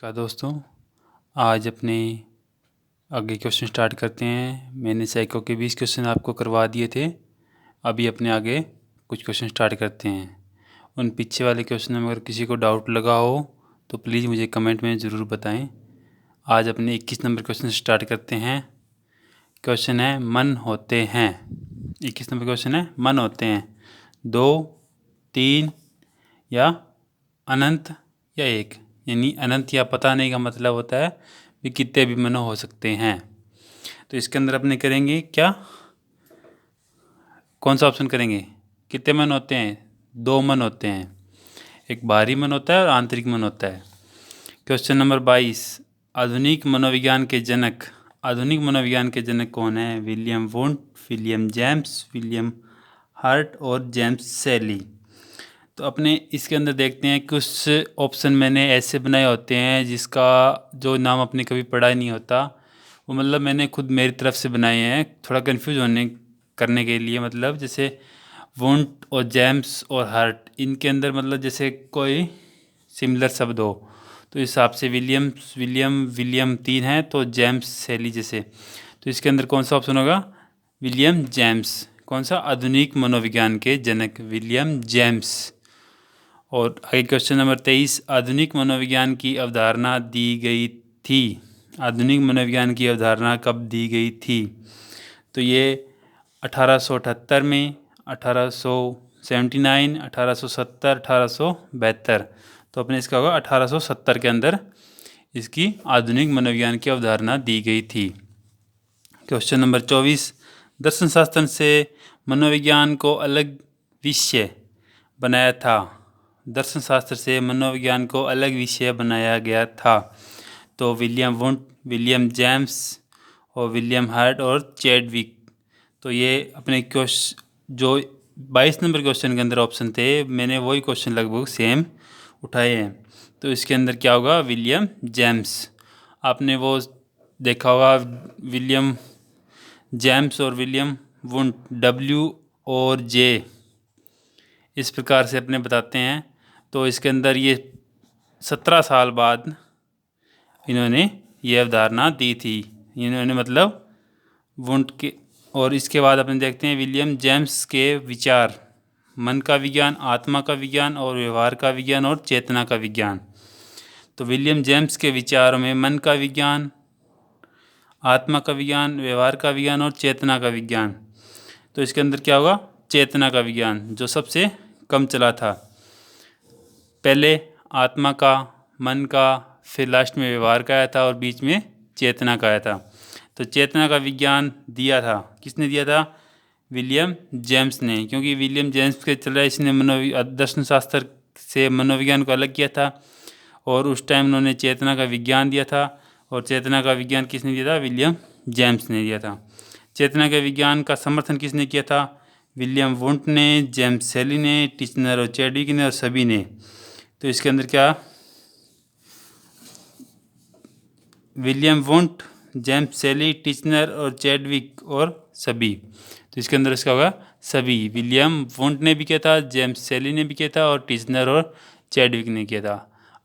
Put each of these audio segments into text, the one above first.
नमस्कार दोस्तों। आज अपने आगे क्वेश्चन स्टार्ट करते हैं। मैंने साइको के 20 क्वेश्चन आपको करवा दिए थे। अभी अपने आगे कुछ क्वेश्चन स्टार्ट करते हैं। उन पीछे वाले क्वेश्चन में अगर किसी को डाउट लगा हो तो प्लीज़ मुझे कमेंट में ज़रूर बताएं। आज अपने 21 नंबर क्वेश्चन स्टार्ट करते हैं। क्वेश्चन है मन होते हैं। 21 नंबर क्वेश्चन है मन होते हैं 2, 3 या अनंत या एक। यानी अनंत या पता नहीं का मतलब होता है कि कितने भी मन हो सकते हैं। तो इसके अंदर अपने करेंगे क्या, कौन सा ऑप्शन करेंगे? कितने मन होते हैं? 2 मन होते हैं। एक बाहरी मन होता है और आंतरिक मन होता है। क्वेश्चन नंबर 22, आधुनिक मनोविज्ञान के जनक। आधुनिक मनोविज्ञान के जनक कौन है? William Wundt, William James, William heart और जेम्स सेली। तो अपने इसके अंदर देखते हैं कुछ ऑप्शन मैंने ऐसे बनाए होते हैं जिसका जो नाम अपने कभी पढ़ा ही नहीं होता। वो मतलब मैंने खुद मेरी तरफ से बनाए हैं थोड़ा कंफ्यूज करने के लिए। मतलब जैसे वुंट और जेम्स और हार्ट, इनके अंदर मतलब जैसे कोई सिमिलर शब्द हो तो इस हिसाब से विलियम 3 है तो जेम्स सेली जैसे। तो इसके अंदर कौन सा ऑप्शन होगा? William James. कौन सा? आधुनिक मनोविज्ञान के जनक विलियम जेम्स। और आगे क्वेश्चन नंबर 23, आधुनिक मनोविज्ञान की अवधारणा दी गई थी। आधुनिक मनोविज्ञान की अवधारणा कब दी गई थी? तो ये 1878 में, 1879, 1870, 1872। तो अपने इसका होगा 1870 के अंदर इसकी आधुनिक मनोविज्ञान की अवधारणा दी गई थी। क्वेश्चन नंबर 24, दर्शन शास्त्र से मनोविज्ञान को अलग विषय बनाया था। दर्शन शास्त्र से मनोविज्ञान को अलग विषय बनाया गया था। तो विलियम वुंट, विलियम जेम्स और विलियम हार्ट और चैडविक। तो ये अपने क्वेश्चन जो 22 नंबर क्वेश्चन के अंदर ऑप्शन थे, मैंने वही क्वेश्चन लगभग सेम उठाए हैं। तो इसके अंदर क्या होगा? William James. आपने वो देखा होगा विलियम जेम्स और विलियम वुंट, W और J इस प्रकार से अपने बताते हैं। तो इसके अंदर ये 17 साल बाद इन्होंने ये अवधारणा दी थी। इन्होंने मतलब वुंट के, और इसके बाद अपन देखते हैं विलियम जेम्स के विचार, मन का विज्ञान, आत्मा का विज्ञान और व्यवहार का विज्ञान और चेतना का विज्ञान। तो विलियम जेम्स के विचारों में मन का विज्ञान, आत्मा का विज्ञान, व्यवहार का विज्ञान और चेतना का विज्ञान। तो इसके अंदर क्या होगा? चेतना का विज्ञान, जो सबसे कम चला था। पहले आत्मा का, मन का, फिर लास्ट में व्यवहार का आया था और बीच में चेतना का आया था। तो चेतना का विज्ञान दिया था, किसने दिया था? विलियम जेम्स ने। क्योंकि विलियम जेम्स के चला इसने दर्शन शास्त्र से मनोविज्ञान को अलग किया था और उस टाइम उन्होंने चेतना का विज्ञान दिया था। और चेतना का विज्ञान किसने दिया था? विलियम जेम्स ने दिया था। चेतना के विज्ञान का समर्थन किसने किया था? विलियम वुंट ने, जेम्स सेली ने, टिचनर और चैडविक ने और सभी ने। तो इसके अंदर क्या? विलियम वुंट, जेम्स सेली, टिचनर और चैडविक और सभी। तो इसके अंदर इसका होगा सभी। विलियम वुंट ने भी किया था, जेम्स सेली ने भी किया था और टिचनर और चैडविक ने किया था।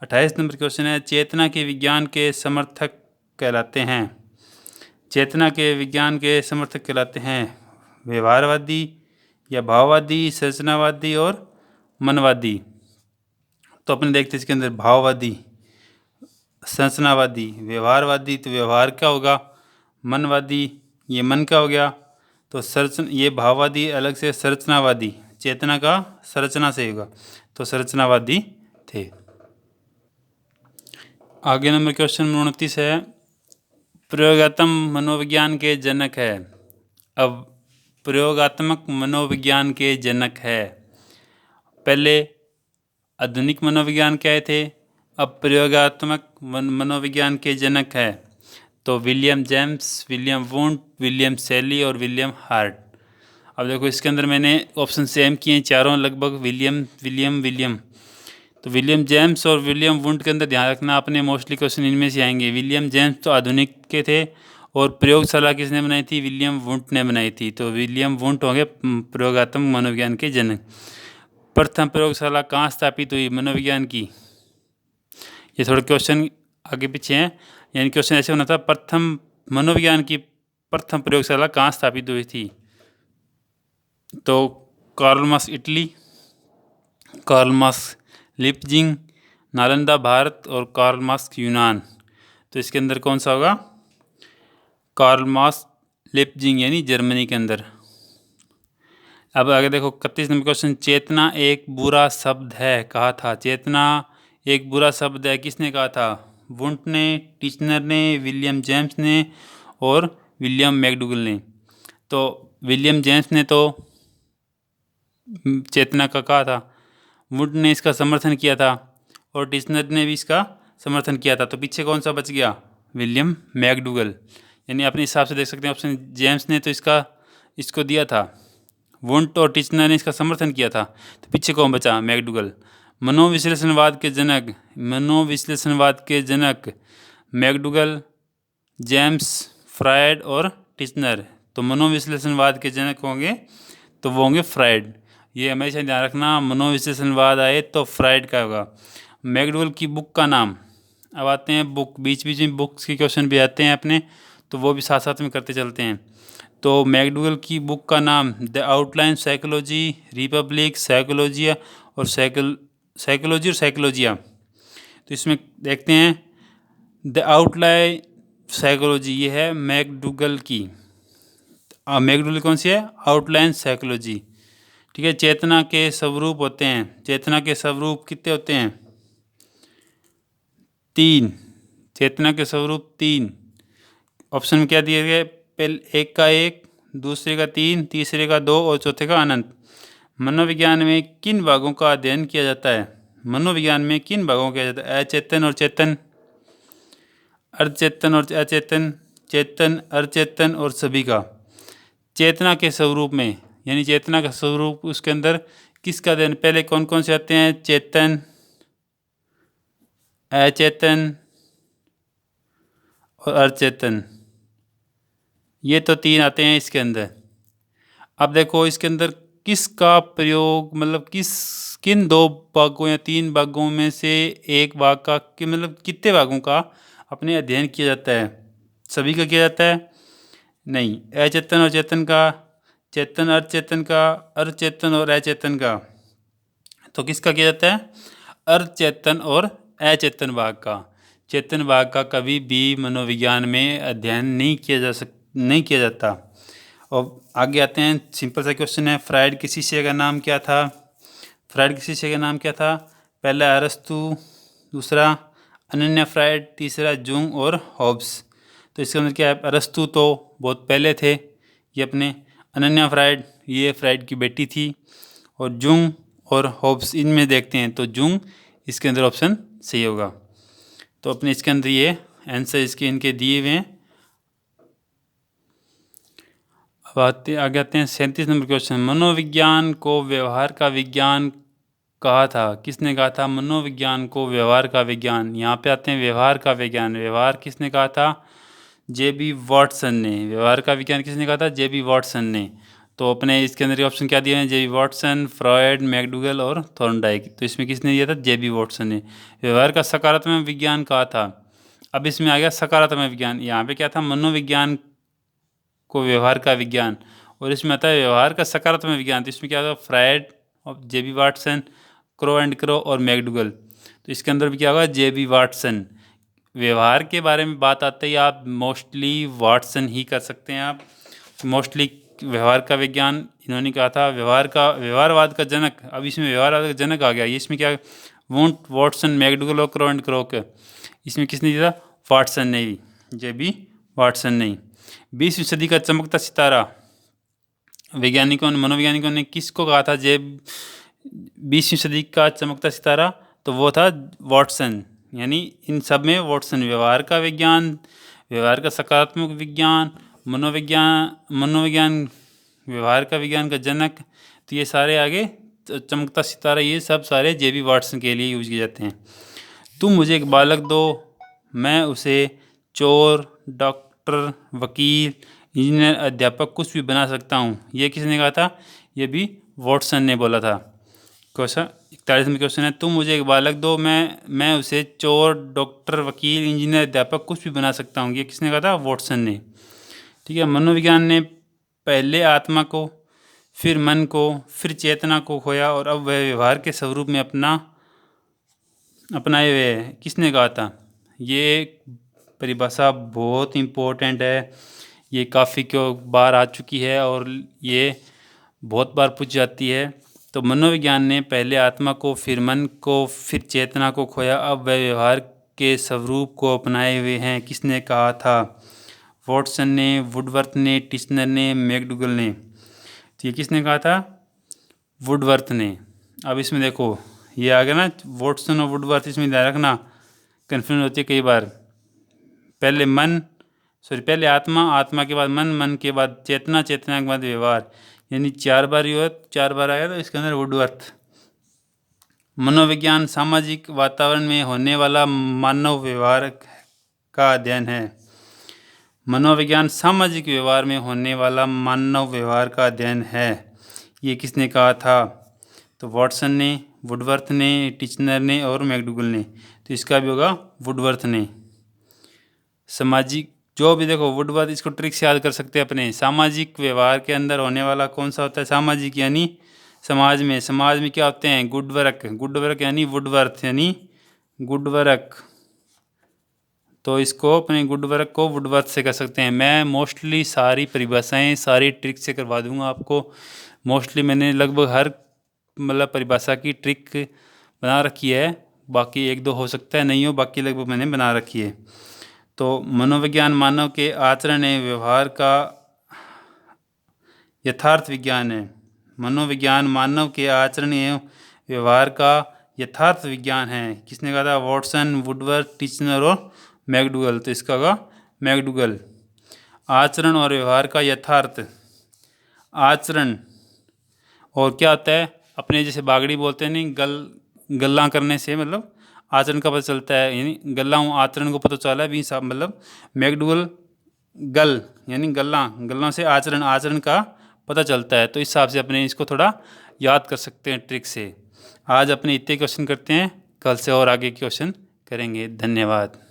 28 नंबर क्वेश्चन है, चेतना के विज्ञान के समर्थक कहलाते हैं। चेतना के विज्ञान के समर्थक कहलाते हैं व्यवहारवादी या भाववादी, संरचनावादी और मनवादी। तो अपन देखते हैं इसके अंदर भाववादी, संरचनावादी, व्यवहारवादी। तो व्यवहार क्या होगा? मनवादी, ये मन का हो गया। तो ये भाववादी अलग से, संरचनावादी चेतना का संरचना से होगा, तो संरचनावादी थे। आगे नंबर क्वेश्चन 29 है, प्रयोगात्मक मनोविज्ञान के जनक है। अब प्रयोगात्मक मनोविज्ञान के जनक है। पहले आधुनिक मनोविज्ञान क्या थे, अब प्रयोगात्मक मनोविज्ञान के जनक है। तो William James, William Wundt, William सेली और विलियम हार्ट। अब देखो इसके अंदर मैंने ऑप्शन सेम किए हैं चारों लगभग, विलियम। तो विलियम जेम्स और विलियम वुंट के अंदर ध्यान रखना अपने मोस्टली क्वेश्चन इनमें से आएंगे। विलियम जेम्स तो आधुनिक के थे और प्रयोगशाला किसने बनाई थी? विलियम वुंट ने बनाई थी। तो विलियम वुंट होंगे प्रयोगात्मक मनोविज्ञान के जनक। प्रथम प्रयोगशाला कहाँ स्थापित हुई मनोविज्ञान की? ये थोड़ा क्वेश्चन आगे पीछे हैं, यानी क्वेश्चन ऐसे होना था, प्रथम मनोविज्ञान की प्रथम प्रयोगशाला कहाँ स्थापित हुई थी? तो Karl Marx Italy, Karl Marx Leipzig, Nalanda Bharat और कार्ल मार्क्स यूनान। तो इसके अंदर कौन सा होगा? कार्ल मार्क्स लिप्जिंग यानी जर्मनी के अंदर। अब आगे देखो 31 नंबर क्वेश्चन, चेतना एक बुरा शब्द है कहा था? चेतना एक बुरा शब्द है, किसने कहा था? वुंट ने, टिचनर ने, विलियम जेम्स ने और विलियम मैकडूगल ने। तो विलियम जेम्स ने तो चेतना का कहा था, वुंट ने इसका समर्थन किया था और टिचनर ने भी इसका समर्थन किया था। तो पीछे कौन सा बच गया? William McDougall. यानी अपने हिसाब से देख सकते हैं, ऑप्शन जेम्स ने तो इसको दिया था, वुंट और टिचनर ने इसका समर्थन किया था, तो पीछे कौन बचा? मैकडूगल। मनोविश्लेषणवाद के जनक मैकडूगल, जेम्स, फ्रायड और टिचनर। तो मनोविश्लेषणवाद के जनक होंगे तो वो होंगे फ्रायड। ये हमेशा ध्यान रखना, मनोविश्लेषणवाद आए तो फ्रायड का होगा। मैकडूगल की बुक का नाम, अब आते हैं बुक, बीच बीच में बुक्स के क्वेश्चन भी आते हैं अपने, तो वो भी साथ साथ में करते चलते हैं। तो मैकडूगल की बुक का नाम द आउटलाइन साइकोलॉजी, रिपब्लिक, साइकोलॉजिया और साइकोलॉजिया। तो इसमें देखते हैं द आउटलाइन साइकोलॉजी, ये है मैकडूगल की। मैकडूगल कौन सी है? Outline psychology. ठीक है। चेतना के स्वरूप होते हैं, चेतना के स्वरूप कितने होते हैं? 3। चेतना के स्वरूप 3। ऑप्शन में क्या दिए गए? पहले एक का 1, दूसरे का 3, तीसरे का 2 और चौथे का अनंत। मनोविज्ञान में किन भागों का अध्ययन किया जाता है? मनोविज्ञान में किन भागों का किया जाता है? अचेतन और चेतन, अर्धचेतन और अचेतन, चेतन, अर्धचेतन और सभी का। चेतना के स्वरूप में, यानी चेतना का स्वरूप, उसके अंदर किसका अध्ययन? पहले कौन कौन से आते हैं? चेतन, अचेतन और अर्धचेतन, ये तो 3 आते हैं इसके अंदर। अब देखो इसके अंदर किसका प्रयोग, मतलब किन 2 भागों या 3 भागों में से एक भाग का मतलब कितने भागों का अपने अध्ययन किया जाता है? सभी का किया जाता है? नहीं, अचेतन और चेतन का, चेतन अर्धचेतन का, अर्धचेतन और अचेतन का। तो किसका किया जाता है? अर्धचेतन और अचेतन भाग का। चेतन भाग का कभी भी मनोविज्ञान में अध्ययन नहीं किया जाता। और आगे आते हैं, सिंपल सा क्वेश्चन है, फ्रायड के शिष्य का नाम क्या था? फ्रायड के शिष्य का नाम क्या था? पहला अरस्तु, दूसरा अनन्या फ्रायड, तीसरा जुंग और हॉब्स। तो इसके अंदर क्या है? अरस्तु तो बहुत पहले थे ये अपने, अनन्या फ्रायड ये फ्रायड की बेटी थी, और जुंग और हॉब्स इनमें देखते हैं तो जुंग इसके अंदर ऑप्शन सही होगा। तो अपने इसके अंदर ये आंसर इसके इनके दिए हुए हैं। अब आगे आते हैं 37 नंबर क्वेश्चन, मनोविज्ञान को व्यवहार का विज्ञान कहा था? किसने कहा था मनोविज्ञान को व्यवहार का विज्ञान? यहाँ पे आते हैं व्यवहार का विज्ञान। व्यवहार किसने कहा था? जे.बी. वाटसन ने। व्यवहार का विज्ञान किसने कहा था? जे.बी. वाटसन ने। तो अपने इसके अंदर ऑप्शन क्या दिए हैं? जे.बी. वाटसन, फ्रॉयड, मैकडूगल और थॉर्नडाइक। तो इसमें किसने दिया था? जे.बी. वाटसन ने। व्यवहार का सकारात्मक विज्ञान कहा था। अब इसमें आ गया सकारात्मक विज्ञान। यहाँ पे क्या था? मनोविज्ञान को व्यवहार का विज्ञान, और इसमें आता है व्यवहार का सकारात्मक विज्ञान। तो इसमें क्या होगा? फ्रायड और JB. Watson, crow and crow और मैकडूगल। तो इसके अंदर भी क्या होगा? जे.बी. वाटसन। व्यवहार के बारे में बात आते ही आप मोस्टली वाटसन ही कर सकते हैं। आप मोस्टली व्यवहार का विज्ञान इन्होंने कहा था। व्यवहारवाद का जनक, अब इसमें व्यवहारवाद का जनक आ गया। ये इसमें क्या? वुंट, वाटसन, मैकडूगल और क्रो एंड क्रो के। इसमें किसने दिया? वाटसन ने ही, जे.बी. वाटसन ने। 20वीं सदी का चमकता सितारा वैज्ञानिकों ने, मनोवैज्ञानिकों ने किसको कहा था? 20वीं सदी का चमकता सितारा, तो वो था वाटसन। यानी इन सब में वाटसन। व्यवहार का विज्ञान, व्यवहार का सकारात्मक विज्ञान, मनोविज्ञान व्यवहार का विज्ञान का जनक, तो ये सारे आगे चमकता सितारा, ये सब सारे जे.बी. वाटसन के लिए यूज किए जाते हैं। तुम मुझे एक बालक दो, मैं उसे चोर, डॉक्टर, वकील, इंजीनियर, अध्यापक कुछ भी बना सकता हूँ। ये किसने कहा था? ये भी वाटसन ने बोला था। क्वेश्चन 41वां क्वेश्चन है, तुम मुझे एक बालक दो, मैं उसे चोर, डॉक्टर, वकील, इंजीनियर, अध्यापक कुछ भी बना सकता हूँ। ये किसने कहा था? वॉटसन ने। ठीक है। मनोविज्ञान ने पहले आत्मा को, फिर मन को, फिर चेतना को खोया और अब वह व्यवहार के स्वरूप में अपनाए हुए है। किसने कहा था? ये परिभाषा बहुत इम्पोर्टेंट है, ये काफ़ी बार आ चुकी है और ये बहुत बार पूछ जाती है। तो मनोविज्ञान ने पहले आत्मा को, फिर मन को, फिर चेतना को खोया, अब वह व्यवहार के स्वरूप को अपनाए हुए हैं। किसने कहा था? वॉटसन ने, वुडवर्थ ने, टिश्नर ने, मैकडूगल ने। तो ये किसने कहा था? वुडवर्थ ने। अब इसमें देखो ये आ गया ना, वॉटसन और वुडवर्थ, इसमें ध्यान रखना, कन्फ्यूजन होती है कई बार। पहले आत्मा, आत्मा के बाद मन, मन के बाद चेतना, चेतना के बाद व्यवहार, यानी 4 बार ही हुआ, 4 बार आया, तो इसके अंदर वुडवर्थ। मनोविज्ञान सामाजिक वातावरण में होने वाला मानव व्यवहार का अध्ययन है। मनोविज्ञान सामाजिक व्यवहार में होने वाला मानव व्यवहार का अध्ययन है। ये किसने कहा था? तो वॉटसन ने, वुडवर्थ ने, टिश्नर ने और मैकडूगल ने। तो इसका भी होगा वुडवर्थ ने। सामाजिक, जो भी देखो वुडवर्थ, इसको ट्रिक से याद कर सकते हैं अपने। सामाजिक व्यवहार के अंदर होने वाला कौन सा होता है? सामाजिक, यानी समाज में क्या होते हैं? गुड वर्क यानी वुडवर्थ, यानी गुड वर्क। तो इसको अपने गुड वर्क को वुडवर्थ से कर सकते हैं। मैं मोस्टली सारी परिभाषाएं, सारी ट्रिक से करवा दूंगा आपको। मोस्टली मैंने लगभग हर परिभाषा की ट्रिक बना रखी है। बाकी 1-2 हो सकता है नहीं हो, बाकी लगभग मैंने बना रखी है। तो मनोविज्ञान मानव के आचरण एवं व्यवहार का यथार्थ विज्ञान है। मनोविज्ञान मानव के आचरण एवं व्यवहार का यथार्थ विज्ञान है। किसने कहा था? वॉटसन, वुडवर्थ, टिश्नर और मैकडूगल। तो इसका होगा मैकडूगल। आचरण और व्यवहार का यथार्थ, आचरण और क्या होता है? अपने जैसे बागड़ी बोलते हैं नहीं, गल्ला करने से आचरण का पता चलता है, यानी गल्ला हूँ, आचरण को पता चला है भी मैकडूगल गल, यानी गल्ला से आचरण का पता चलता है। तो इस हिसाब से अपने इसको थोड़ा याद कर सकते हैं ट्रिक से। आज अपने इतने क्वेश्चन करते हैं, कल से और आगे क्वेश्चन करेंगे। धन्यवाद।